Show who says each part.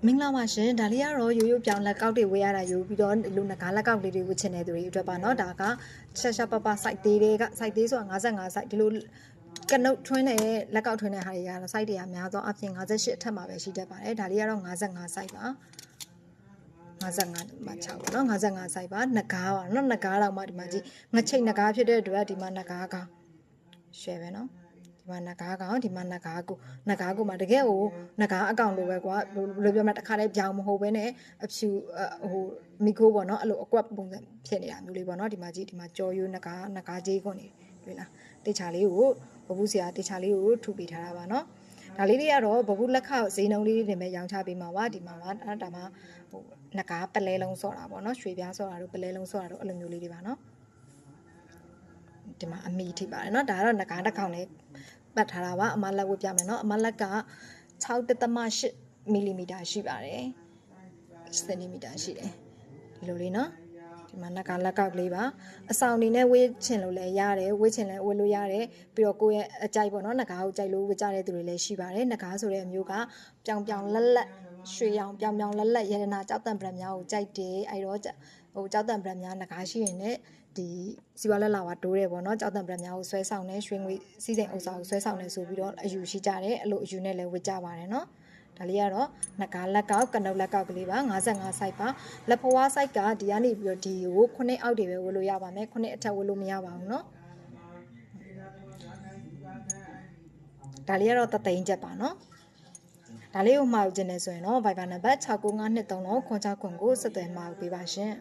Speaker 1: မင်္ဂလာပါရှင်ဒါလေးကတော့ရိုးရိုးပြောင်းလက်ကောက်တွေဝေးရတာယူပြီးတော့လူငကားလက်ကောက်လေးတွေဝှချင်တဲ့သူတွေအတွက်ပါနော်ဒါကရှာပပ site သေးတွေက site သေးဆိုတာ55 site ဒီလိုကနုတ်ထွင်းတဲ့လက်ကောက်ထွင်းတဲ့ဟာတွေကတော့ site တွေကများသောအပြင်58အထက်မှာပဲရှိတတ်ပါတယ်ဒါလေးကတော့55 site ပါ55မှာ6ပေါ့နော်55 site ပါငကားပါနော်ငကားတော့မှဒီမှာကြည့်ငချိတ်ငကားဖြစ်တဲ့အတွက်ဒီမှာငကားကောင်ရှယ်ပဲနော်ဒီမှာနဂါးကောင်ဒီမှာနဂါးကိုမှာတကယ်ကိုနဂါးအကောင်လိုပဲကွာဘယ်လိုပြောမလဲတစ်ခါတည်းပြောင်းမဟုတ်ဘဲနဲ့အဖြူဟိုမီခိုးပေါ့နော်အဲ့လိုအကွက်ပုံစံဖြစ်နေတာမျိုးလေးပေါ့နော်ဒီမှာကြည့်ဒီမှာကြော်ရိုးနဂါးကြီးခွန်းနေတွေ့လားတေချာလေးကိုဘဘူးဆရာတေချာလေးကိုထူပေးထားတာပါနော်ဒါလေးတွေကတော့ဘဘူးလက်ခဈေးနှုန်းလေးတွေပဲရောင်းချပေးမှာပါဒီမှာပါဒါမှဟိုနဂါးပလဲလုံးဆော့တာပေါ့နော်ရွှေပြားဆော့တာတို့ပလဲလုံးဆော့တာတို့အဲ့လိုမျိုးလေးတွေပါနော်ဒီမှာအမီထိပါတယ်เนาะဒါကတော့ငကားတစ်ကောင်လေးပတ်ထားတာပါအမလက်ဝတ်ပြမယ်เนาะအမလက်က6.8မီလီမီတာရှိပါတယ်စင်တီမီတာရှိတယ်ဒီလိုလေးเนาะဒီမှာငကားလက်ကောက်လေးပါအဆောင်နေနဲ့ဝေးချင်လို့လည်းရတယ်ဝေးချင်လည်းဝေးလို့ရတယ်ပြီးတော့ကိုယ့်ရဲ့အကြိုက်ပေါ့เนาะငကားကိုကြိုက်လို့ဝေးကြတဲ့သူတွေလည်းရှိပါတယ်ငကားဆိုတဲ့အမျိုးကပြောင်ပြောင်လက်လက်ရွှေရောင်ပြောင်ပြောင်လက်လက်ရတနာကြောက်တံပရံများကိုကြိုက်တယ်အဲ့တော့ဟိုကြောက်တံပရံများငကားရှိရင်လည်းဒီစီဝါလက်လာဝါတိုးတယ်ပေါ့နော်ကြောက်တံပရံများကိုဆွဲဆောင်နေရွှေငွေစီးစိမ်ဥစ္စာကိုဆွဲဆောင်နေဆိုပြီးတော့အယူရှိကြတယ်အဲ့လိုအယူနဲ့လည်းဝစ်ကြပါတယ်နော်ဒါလေးကတော့ငကားလက်ကောက်ကနုတ်လက်ကောက်ကလေးပါ55 site ပါလက်ဖွား site ကဒီကနေပြီးတော့ဒီကို9အောက်တွေပဲဝယ်လို့ရပါမယ်9အထက်ဝယ်လို့မရပါဘူးနော်ဒါလေးကတော့တသိန်းချက်ပါနော်ဒါလေးကိုမှာယူခြင်းနဲ့ဆိုရင်တော့ Viber နံပါတ်69523ခွန်6ခွန်ကိုဆက်သွယ်မှာပေးပါရှင်